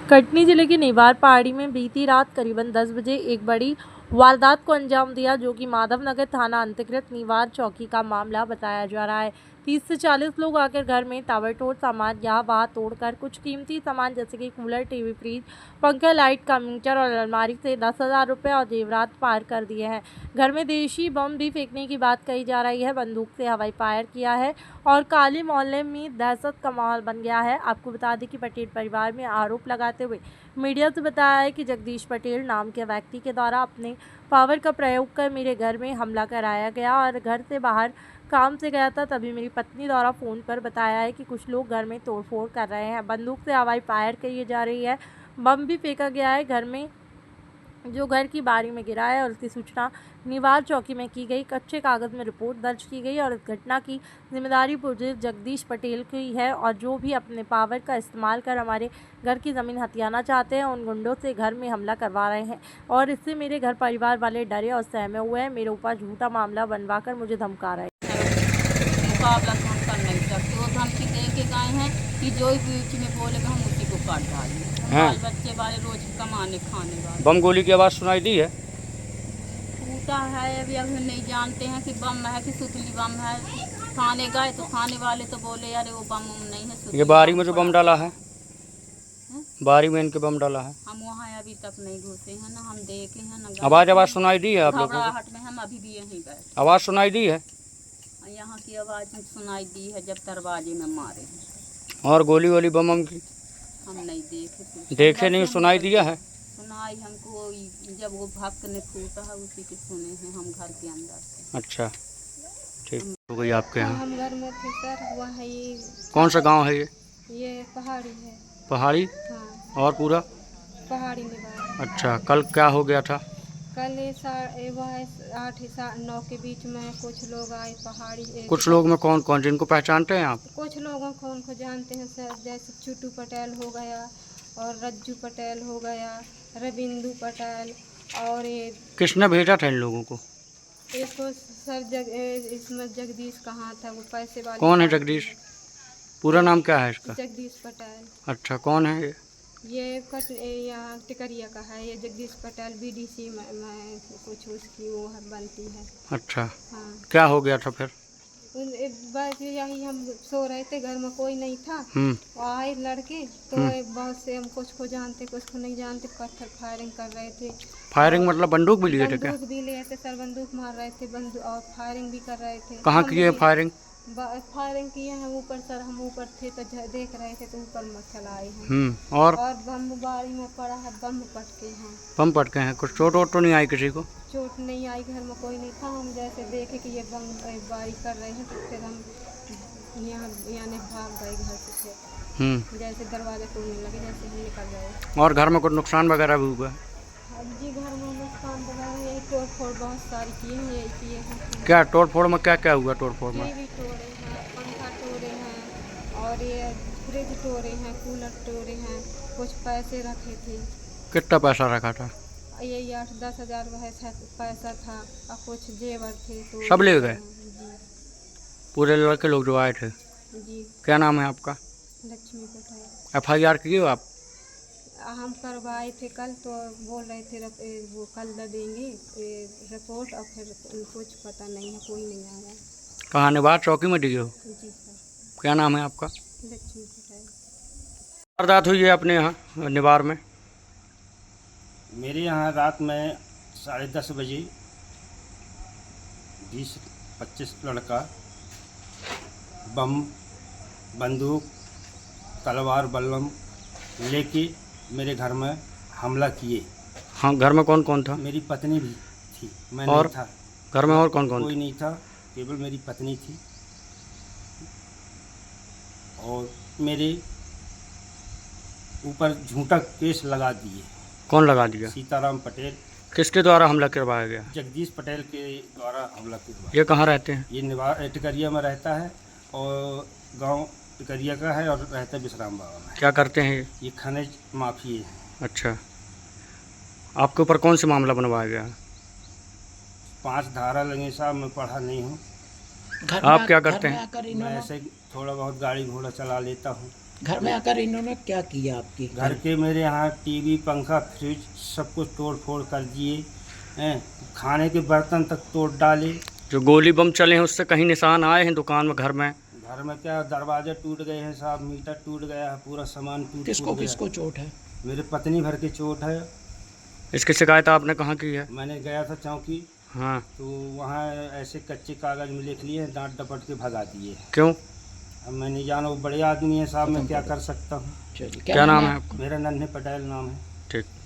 कटनी जिले के नेवार पहाड़ी में बीती रात करीबन 10 बजे एक बड़ी वारदात को अंजाम दिया, जो कि माधव नगर थाना अंतर्गत नेवार चौकी का मामला बताया जा रहा है। 30 से 40 लोग आकर घर में ताबड़तोड़ सामान यहाँ वहाँ तोड़कर कुछ कीमती सामान जैसे कि कूलर, टीवी, फ्रिज, पंखा, लाइट, कंप्यूटर और अलमारी से 10,000 रुपये और जेवरात पार कर दिए हैं। घर में देशी बम भी फेंकने की बात कही जा रही है। बंदूक से हवाई फायर किया है और काली मोहल्ले में दहशत का माहौल बन गया है। आपको बता दें कि पटेल परिवार में आरोप लगाते हुए मीडिया से बताया है कि जगदीश पटेल नाम के व्यक्ति के द्वारा अपने पावर का प्रयोग कर मेरे घर में हमला कराया गया और घर से बाहर काम से गया था। तभी मेरी पत्नी द्वारा फ़ोन पर बताया है कि कुछ लोग घर में तोड़फोड़ कर रहे हैं। बंदूक से हवाई फायर की जा रही है, बम भी फेंका गया है घर में, जो घर की बारी में गिरा है और उसकी सूचना नेवार चौकी में की गई। कच्चे कागज़ में रिपोर्ट दर्ज की गई और इस घटना की जिम्मेदारी पुलिस जगदीश पटेल की है। और जो भी अपने पावर का इस्तेमाल कर हमारे घर की ज़मीन हथियाना चाहते हैं, उन गुंडों से घर में हमला करवा रहे हैं और इससे मेरे घर परिवार वाले डरे और सहमे हुए हैं। मेरे ऊपर झूठा मामला बनवा कर मुझे धमका रहे हैं। मुकाबला तो हम कर नहीं सकते। वो धमकी दे के गए हैं कि जो बीच में बोलेगा हम उसी को काट डालेंगे। बाल बच्चे वाले रोज कमाने खाने वाले। बम गोली की आवाज़ सुनाई दी है? टूटा है अभी नहीं जानते हैं कि बम है कि सुतली बम है। थाने गए तो थाने वाले तो बोले अरे वो बम नहीं है। ये बारी में जो बम डाला है, बारी में इनके बम डाला है। हम वहाँ अभी तक नहीं घुसे हैं ना, हम देखे हैं ना। आवाज़ सुनाई दी है आप लोगों को? घबराहट में हम अभी भी यहीं गए। आवाज़ सुनाई दी है? यहाँ की आवाज़ सुनाई दी है जब दरवाजे में मारे हैं। और गोली वोली बम की हम नहीं देखे नहीं, सुनाई दिया है? सुनाई हमको जब वो भक्त ने फूटा है उसी के सुने हैं हम घर के अंदर से। अच्छा, ठीक हो गई आपके यहाँ? हम घर में थे सर, हुआ है ये। कौन सा गांव है ये? ये पहाड़ी है। पहाड़ी? हाँ, और पूरा पहाड़ी निवास। अच्छा, कल क्या हो गया था? कल 8 से 9 के बीच में कुछ लोग आए पहाड़ी। कुछ लोग में कौन कौन, जिनको पहचानते हैं आप? कुछ लोगों को उनको जानते हैं सर, जैसे चुटू पटेल हो गया और रज्जू पटेल हो गया, रविंदु पटेल। और ये किसने भेजा था इन लोगों को? इसको सर इसमें जगदीश कहाँ था, वो पैसे वाले। कौन है जगदीश? पूरा नाम क्या है इसका? जगदीश पटेल। अच्छा, कौन है ये? यहाँ टिकरिया का है। ये जगदीश पटेल बीडीसी में कुछ उसकी वो बनती है। अच्छा, हाँ। क्या हो गया था फिर? बस यही हम सो रहे थे, घर में कोई नहीं था। आए लड़के तो बहुत से, हम कुछ को जानते कुछ को नहीं जानते, पत्थर फायरिंग कर रहे थे। फायरिंग मतलब बंदूक भी लिए थे क्या? बंदूक भी लिए थे सर, बंदूक मार रहे थे, बंदूक और फायरिंग भी कर रहे थे। कहाँ किए फायरिंग? फायरिंग किए हैं ऊपर सर, हम ऊपर थे तो देख रहे थे तो ऊपर में चलाए हैं। और बम बारी में पड़ा है, बम पटके हैं। बम पटके हैं? कुछ चोट वोट तो नहीं आई किसी को? चोट नहीं आई, घर में कोई नहीं था। हम जैसे देखे कि ये बम बारी कर रहे हैं तो फिर हम यहाँ भाग गए घर से। जैसे दरवाजे तोड़ने लगे, जैसे हम निकल गए। और घर में कुछ नुकसान वगैरह भी हुआ? जी, घर में नुकसान वगैरह यही तोड़ फोड़ बहुत सारी किए हैं, यही किए हैं। क्या तोड़ फोड़ में क्या क्या हुआ? तोड़ फोड़ में टीवी तोड़े हैं, पंखा तोड़े हैं और ये फ्रिज तोड़े हैं, कूलर तोड़े हैं। कुछ पैसे रखे थे। कितना पैसा रखा था? यही 8-10 हज़ार पैसा था और कुछ जेवर थे तो सब ले गए? जी। पूरे लड़के लोग जो आए थे? जी। क्या नाम है आपका? लक्ष्मी पटेल। FIR किए हो आप? हम करवाए थे कल, तो बोल रहे थे वो कल दे देंगे रिपोर्ट, और फिर कुछ पता नहीं है, कोई नहीं आया। कहाँ नेवार चौकी में दिए हो? जी सर। क्या नाम है आपका? लक्ष्मी पटेल। वारदात हुई है अपने यहाँ नेवार में? मेरे यहाँ रात में 10:30 बजे 20-25 लड़का बम, बंदूक, तलवार, बल्लम लेके मेरे घर में हमला किए। हाँ, घर में कौन कौन था? मेरी पत्नी भी थी, मैं और नहीं था। घर में और कौन कौन? कोई नहीं था, केवल मेरी पत्नी थी। और मेरे ऊपर झूठा केस लगा दिए। कौन लगा दिया? सीताराम पटेल। किसके द्वारा हमला करवाया गया? जगदीश पटेल के द्वारा हमला करवाया। ये कहाँ रहते हैं? ये नेवार टिकरिया में रहता है और गांव टिकरिया का है और रहता है विश्राम बाबा में। क्या करते हैं ये खनिज माफी है। अच्छा, आपके ऊपर कौन सा मामला बनवाया गया? 5 धारा लगे साहब, मैं पढ़ा नहीं हूँ। आप क्या करते हैं? मैं ऐसे थोड़ा बहुत गाड़ी घोड़ा चला लेता हूँ। घर में आकर इन्होंने क्या किया आपकी? घर के मेरे यहाँ टीवी, पंखा, फ्रिज सब कुछ तोड़ फोड़ कर दिए हैं। खाने के बर्तन तक तोड़ डाले। जो गोली बम चले हैं उससे कहीं निशान आए हैं दुकान में, घर में? घर में क्या, दरवाजे टूट गए हैं साहब, मीटर टूट गया है, पूरा सामान किसको गया। किसको चोट है? मेरे पत्नी भर के चोट है। इसकी शिकायत आपने कहाँ की है? मैंने गया था चौकी, हाँ, तो वहाँ ऐसे कच्चे कागज में लिख लिए, डांट डपट के भगा दिए। क्यों? अब मैं नहीं जाना, वो बड़े आदमी है साहब, मैं क्या कर सकता हूँ। चलिए, क्या नाम है आपका? मेरा नन्हे पटेल नाम है। ठीक।